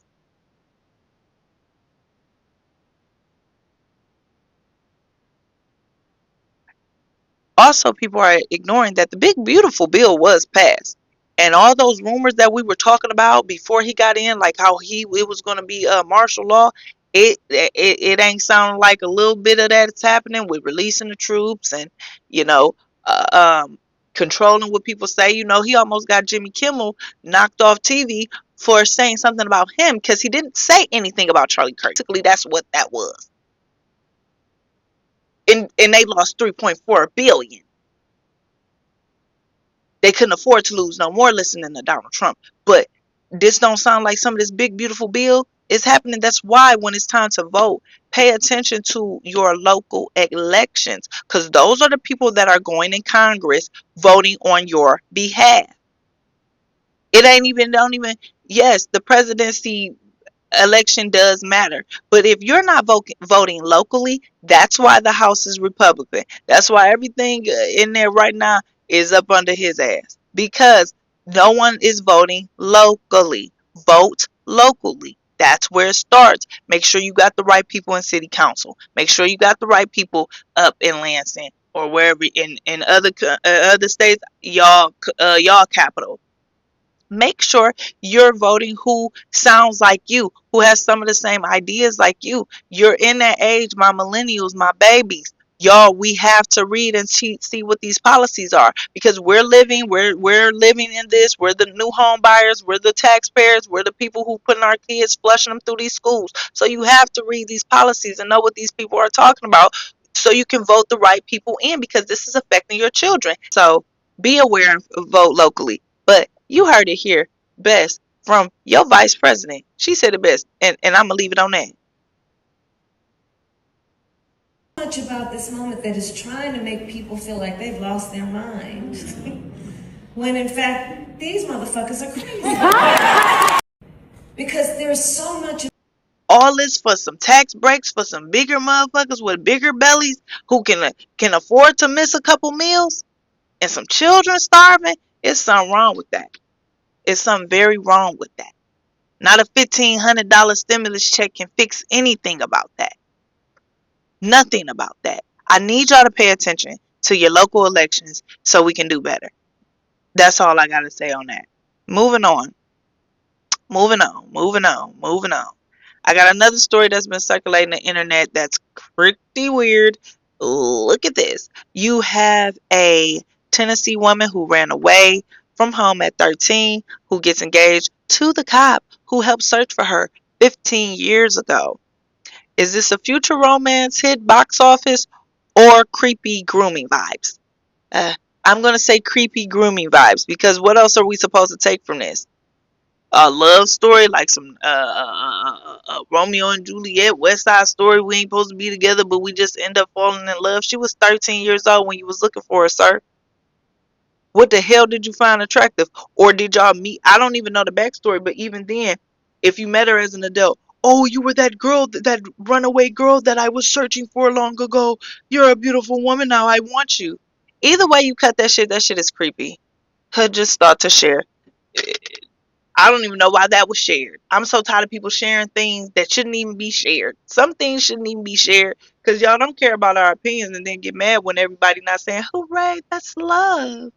Also, people are ignoring that the big beautiful bill was passed, and all those rumors that we were talking about before he got in, like how it was going to be martial law, it ain't sounding like a little bit of that is happening with releasing the troops and you know uh, um, controlling what people say. He almost got Jimmy Kimmel knocked off TV for saying something about him because he didn't say anything about Charlie Kirk. Basically, that's what that was, and they lost 3.4 billion. They couldn't afford to lose no more listening to Donald Trump. But this don't sound like some of this big, beautiful bill is happening. That's why when it's time to vote, pay attention to your local elections because those are the people that are going in Congress voting on your behalf. It ain't even, don't even, yes, the presidency election does matter. But if you're not voting locally, that's why the House is Republican. That's why everything in there right now is up under his ass because no one is voting locally. Vote locally. That's where it starts. Make sure you got the right people in city council. Make sure you got the right people up in Lansing or wherever in other states, y'all capital. Make sure you're voting who sounds like you, who has some of the same ideas like you. You're in that age, my millennials, my babies. Y'all, we have to read and see what these policies are, because we're living in this. We're the new home buyers, we're the taxpayers, we're the people who putting our kids, flushing them through these schools. So you have to read these policies and know what these people are talking about, so you can vote the right people in, because this is affecting your children. So be aware and vote locally. But you heard it here best from your vice president. She said it best, and I'm gonna leave it on that. Much about this moment that is trying to make people feel like they've lost their mind, when in fact these motherfuckers are crazy. Because there's so much. All this for some tax breaks for some bigger motherfuckers with bigger bellies who can afford to miss a couple meals, and some children starving. It's something wrong with that. It's something very wrong with that. Not a $1,500 stimulus check can fix anything about that. Nothing about that. I need y'all to pay attention to your local elections so we can do better. That's all I got to say on that. Moving on. I got another story that's been circulating the internet that's pretty weird. Look at this. You have a Tennessee woman who ran away from home at 13, who gets engaged to the cop who helped search for her 15 years ago. Is this a future romance hit box office or creepy grooming vibes? I'm going to say creepy grooming vibes, because what else are we supposed to take from this? A love story, like some Romeo and Juliet, West Side Story. We ain't supposed to be together, but we just end up falling in love. She was 13 years old when you was looking for her, sir. What the hell did you find attractive? Or did y'all meet? I don't even know the backstory, but even then, if you met her as an adult, oh, you were that girl, that runaway girl that I was searching for long ago. You're a beautiful woman now. I want you. Either way you cut that shit is creepy. I just thought to share. I don't even know why that was shared. I'm so tired of people sharing things that shouldn't even be shared. Some things shouldn't even be shared, because y'all don't care about our opinions and then get mad when everybody not saying, hooray, that's love.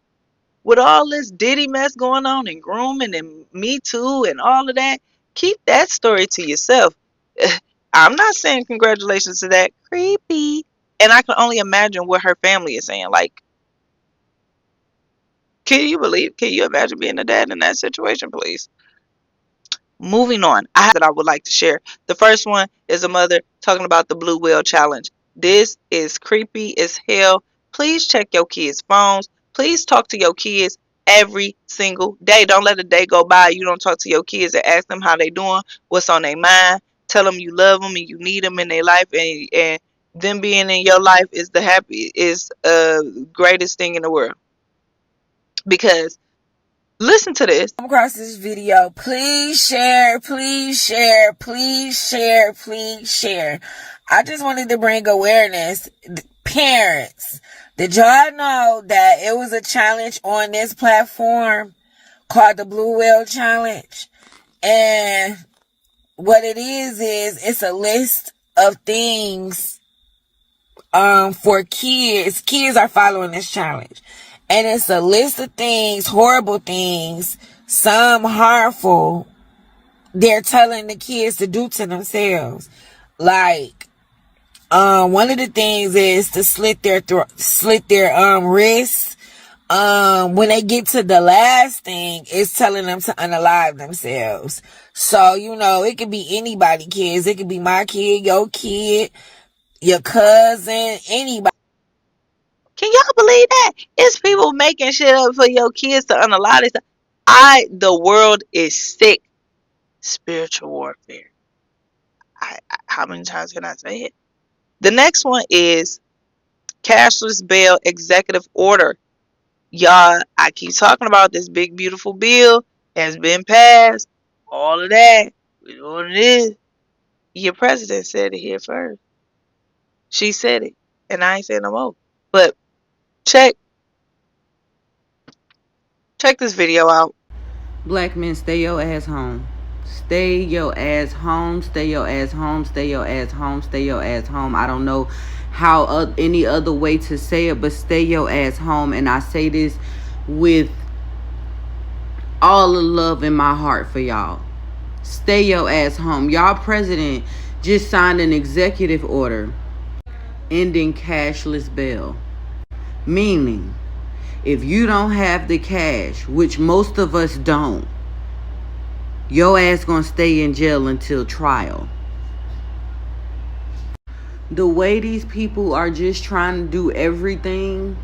With all this Diddy mess going on and grooming and Me Too and all of that, keep that story to yourself. I'm not saying congratulations to that. Creepy. And I can only imagine what her family is saying. Like, can you imagine being a dad in that situation, please? Moving on, I have that I would like to share. The first one is a mother talking about the Blue Whale Challenge. This is creepy as hell. Please check your kids' phones. Please talk to your kids every single day. Don't let a day go by you don't talk to your kids and ask them how they doing, what's on their mind. Tell them you love them and you need them in their life, and them being in your life is greatest thing in the world. Because listen to this. Come across this video, please share, please share, please share, please share. I just wanted to bring awareness. Parents, did y'all know that it was a challenge on this platform called the Blue Whale Challenge? And what it is it's a list of things for kids. Kids are following this challenge. And it's a list of things, horrible things, some harmful, they're telling the kids to do to themselves. Like, one of the things is to slit their wrists. When they get to the last thing, it's telling them to unalive themselves. So, it could be anybody, kids. It could be my kid, your cousin, anybody. Can y'all believe that? It's people making shit up for your kids to unalive this. The world is sick. Spiritual warfare. How many times can I say it? The next one is cashless bail executive order. Y'all, I keep talking about this big beautiful bill has been passed. All of that. We know what it is. Your president said it here first. She said it. And I ain't saying no more. But check this video out. Black men, stay your ass home. Stay your ass home. Stay your ass home. Stay your ass home. Stay your ass home. I don't know how any other way to say it, but stay your ass home. And I say this with all the love in my heart for y'all. Stay your ass home. Y'all president just signed an executive order ending cashless bail. Meaning, if you don't have the cash, which most of us don't, your ass gonna stay in jail until trial. The way these people are just trying to do everything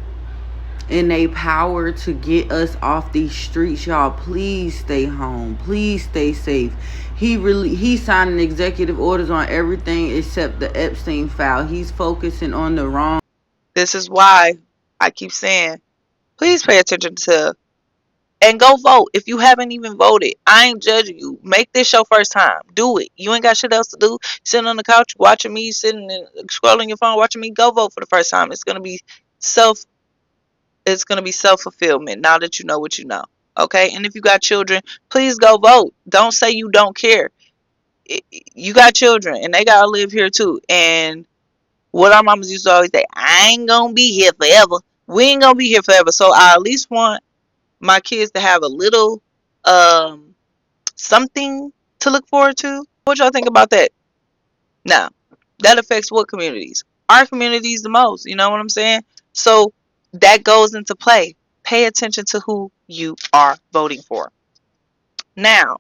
in their power to get us off these streets, y'all, please stay home. Please stay safe. He's signing executive orders on everything except the Epstein file. He's focusing on the wrong. This is why I keep saying, please pay attention to and go vote. If you haven't even voted, I ain't judging you. Make this your first time. Do it. You ain't got shit else to do. Sitting on the couch watching me, sitting and scrolling your phone watching me. Go vote for the first time. It's gonna be self. It's gonna be self-fulfillment now that you know what you know. Okay. And if you got children, please go vote. Don't say you don't care. You got children and they gotta live here too. And what our mamas used to always say, I ain't gonna be here forever. We ain't gonna be here forever. So I at least want my kids to have a little something to look forward to. What y'all think about that? Now, that affects what communities? Our communities the most, you know what I'm saying? So that goes into play. Pay attention to who you are voting for. Now,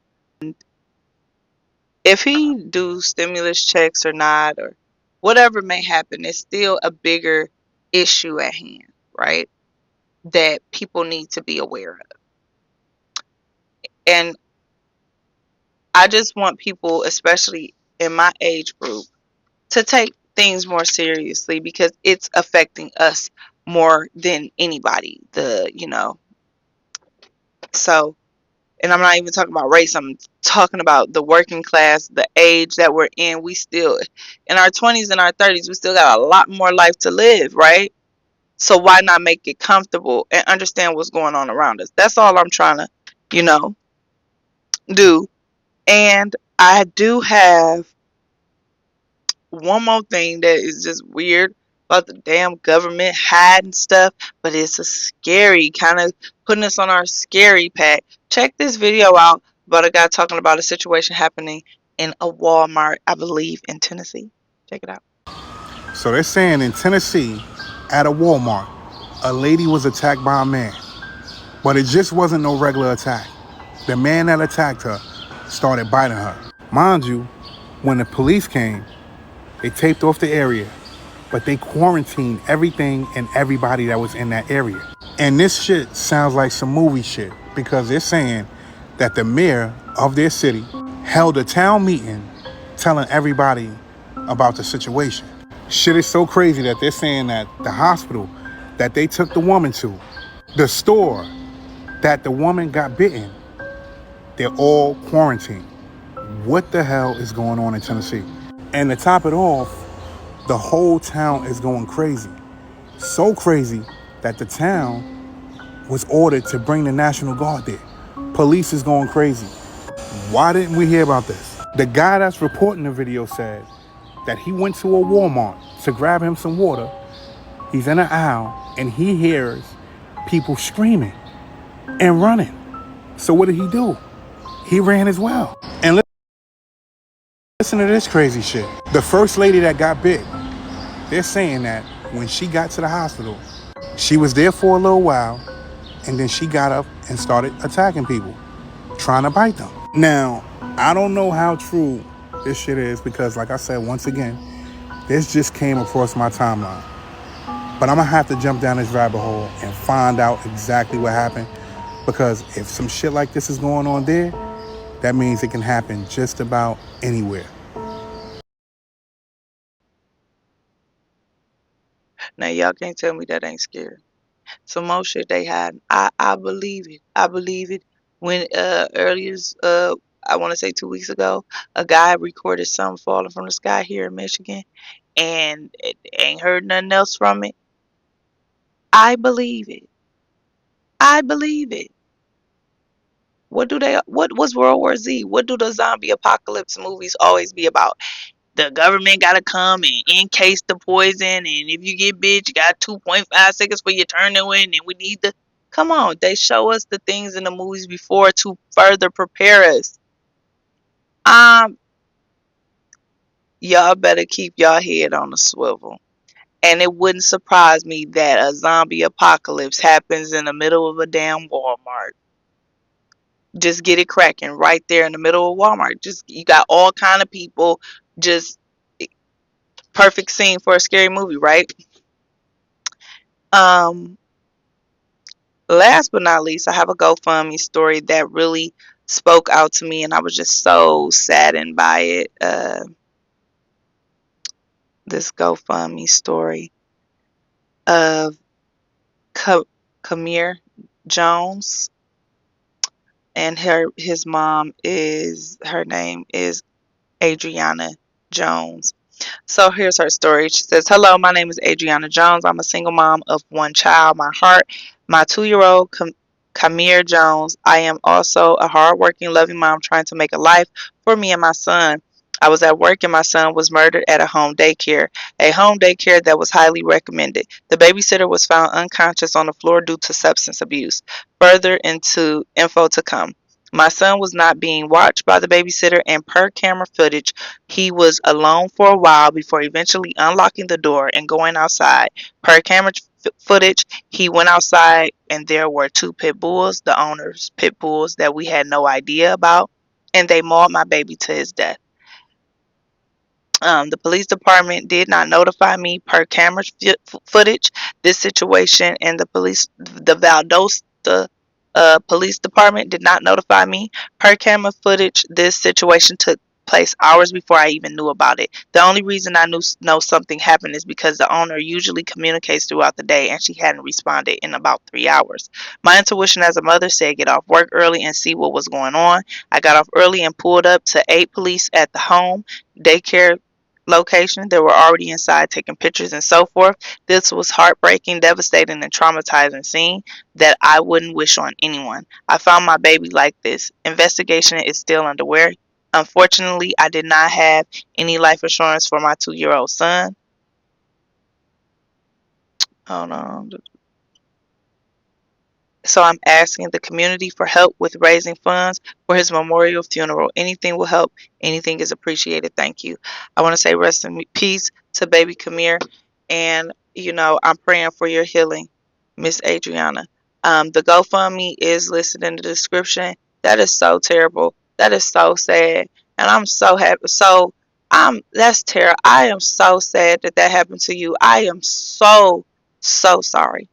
if he do stimulus checks or not, or whatever may happen, it's still a bigger issue at hand, right? That people need to be aware of. And I just want people, especially in my age group, to take things more seriously because it's affecting us more than anybody. So, and I'm not even talking about race. I'm talking about the working class, the age that we're in. We still, in our 20s and our 30s, we still got a lot more life to live, right? So why not make it comfortable and understand what's going on around us? That's all I'm trying to, do. And I do have one more thing that is just weird about the damn government hiding stuff, but it's a scary kind of putting us on our scary pack. Check this video out about a guy talking about a situation happening in a Walmart, I believe, in Tennessee. Check it out. So they're saying in Tennessee, at a Walmart, a lady was attacked by a man. But it just wasn't no regular attack. The man that attacked her started biting her. Mind you, when the police came, they taped off the area, but they quarantined everything and everybody that was in that area. And this shit sounds like some movie shit because they're saying that the mayor of their city held a town meeting telling everybody about the situation. Shit is so crazy that they're saying that the hospital that they took the woman to, the store that the woman got bitten, they're all quarantined. What the hell is going on in Tennessee? And to top it off, the whole town is going crazy. So crazy that the town was ordered to bring the National Guard there. Police is going crazy. Why didn't we hear about this? The guy that's reporting the video said that he went to a Walmart to grab him some water. He's in an aisle and he hears people screaming and running. So what did he do? He ran as well. And listen to this crazy shit. The first lady that got bit, they're saying that when she got to the hospital, she was there for a little while and then she got up and started attacking people, trying to bite them. Now, I don't know how true this shit is because, like I said, once again, this just came across my timeline. But I'm gonna have to jump down this rabbit hole and find out exactly what happened because if some shit like this is going on there, that means it can happen just about anywhere. Now, y'all can't tell me that ain't scary. Some more shit they hiding. I believe it. I believe it. When earlier, I want to say 2 weeks ago, a guy recorded something falling from the sky here in Michigan, and it ain't heard nothing else from it. I believe it. I believe it. What was World War Z? What do the zombie apocalypse movies always be about? The government gotta come and encase the poison, and if you get bit, you got 2.5 seconds for your turn to win, and we need the come on. They show us the things in the movies before to further prepare us. Um, y'all better keep y'all head on the swivel. And it wouldn't surprise me that a zombie apocalypse happens in the middle of a damn Walmart. Just get it cracking right there in the middle of Walmart. Just you got all kind of people. Just perfect scene for a scary movie, right? Um, Last but not least, I have a GoFundMe story that really spoke out to me, and I was just so saddened by it. This GoFundMe story of Kamir Jones, and his mom is her name is Adriana Jones. So here's her story. She says, "Hello, my name is Adriana Jones. I'm a single mom of one child. My heart, my 2-year-old Kamir Jones. I am also a hardworking, loving mom trying to make a life for me and my son. I was at work and my son was murdered at a home daycare that was highly recommended. The babysitter was found unconscious on the floor due to substance abuse. Further into info to come. My son was not being watched by the babysitter, and per camera footage, he was alone for a while before eventually unlocking the door and going outside. Per camera footage, he went outside and there were 2 pit bulls, the owner's pit bulls that we had no idea about, and they mauled my baby to his death. The police department did not notify me per camera footage. This situation and the Valdosta police department did not notify me per camera footage. This situation took place hours before I even knew about it. The only reason I know something happened is because the owner usually communicates throughout the day, and she hadn't responded in about 3 hours. My intuition as a mother said get off work early and see what was going on. I got off early and pulled up to 8 police at the home daycare location. They were already inside taking pictures and so forth. This was heartbreaking, devastating, and traumatizing scene that I wouldn't wish on anyone. I found my baby like this. Investigation is still underway. Unfortunately, I did not have any life insurance for my 2-year-old son. Hold on. So I'm asking the community for help with raising funds for his memorial funeral. Anything will help. Anything is appreciated. Thank you. I want to say rest in peace to baby Kamir. And, I'm praying for your healing, Miss Adriana. The GoFundMe is listed in the description. That is so terrible. That is so sad. And I'm so happy. That's terrible. I am so sad that happened to you. I am so, so sorry.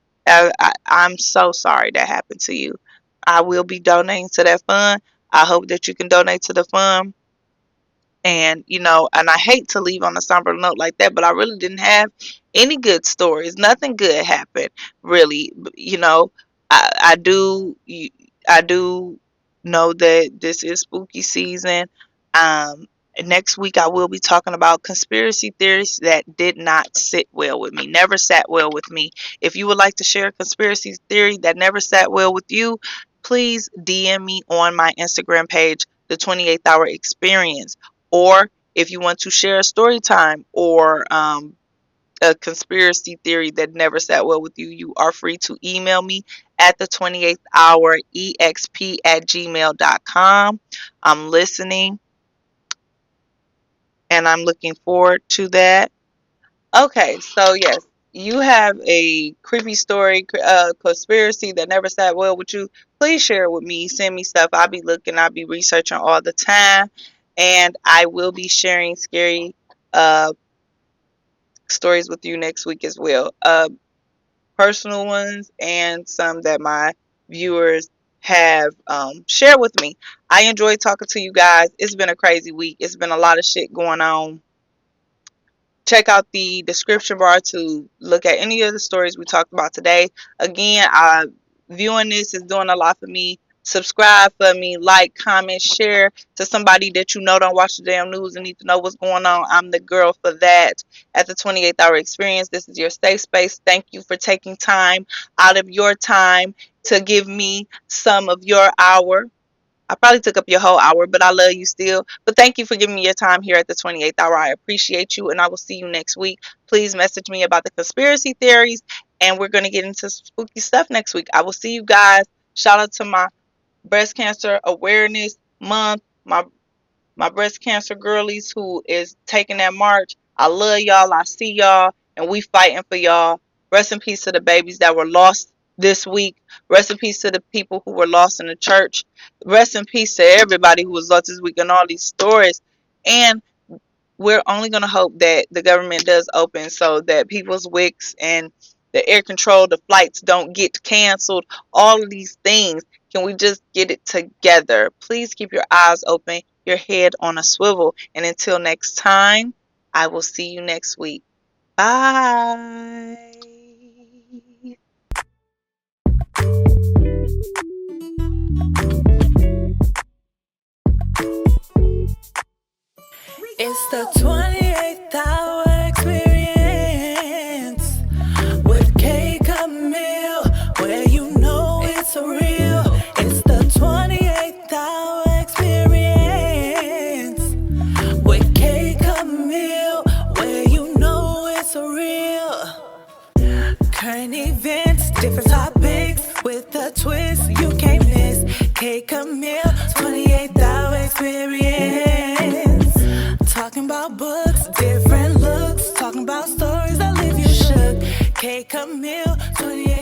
I'm so sorry that happened to you. I will be donating to that fund. I hope that you can donate to the fund. And, and I hate to leave on a somber note like that, but I really didn't have any good stories. Nothing good happened, really. I do, I do know that this is spooky season. Um, Next week I will be talking about conspiracy theories that did not sit well with me, never sat well with me. If you would like to share a conspiracy theory that never sat well with you, please DM me on my Instagram page, the 28th Hour Experience. Or if you want to share a story time or a conspiracy theory that never sat well with you, you are free to email me at the 28th hour exp@gmail.com. I'm listening and I'm looking forward to that. Okay, so yes, you have a creepy story, conspiracy that never sat well with you. Please share it with me. Send me stuff. I'll be looking, I'll be researching all the time. And I will be sharing scary uh, stories with you next week as well. Personal ones and some that my viewers have shared with me. I enjoyed talking to you guys. It's been a crazy week. It's been a lot of shit going on. Check out the description bar to look at any of the stories we talked about today. Again, viewing this is doing a lot for me. Subscribe for me, like, comment, share to somebody that you know don't watch the damn news and need to know what's going on. I'm the girl for that at the 28th Hour Experience. This is your safe space. Thank you for taking time out of your time to give me some of your hour. I probably took up your whole hour, but I love you still. But thank you for giving me your time here at the 28th Hour. I appreciate you, and I will see you next week. Please message me about the conspiracy theories, and we're going to get into spooky stuff next week. I will see you guys. Shout out to my Breast Cancer Awareness Month, my breast cancer girlies who is taking that march. I love y'all. I see y'all. and we fighting for y'all. Rest in peace to the babies that were lost this week. Rest in peace to the people who were lost in the church. Rest in peace to everybody who was lost this week and all these stories. And we're only going to hope that the government does open so that people's wicks and the air control, the flights don't get canceled, all of these things. Can we just get it together? Please keep your eyes open, your head on a swivel. And until next time, I will see you next week. Bye. It's the 28th hour experience with K. Camille, where you know it's real. It's the 28th hour experience with K. Camille, where you know it's real. Current events, different topics with a twist you can't miss. K. Camille, 28th hour experience. Talking about books, different looks. Talking about stories that leave you shook. K. Camille, 28.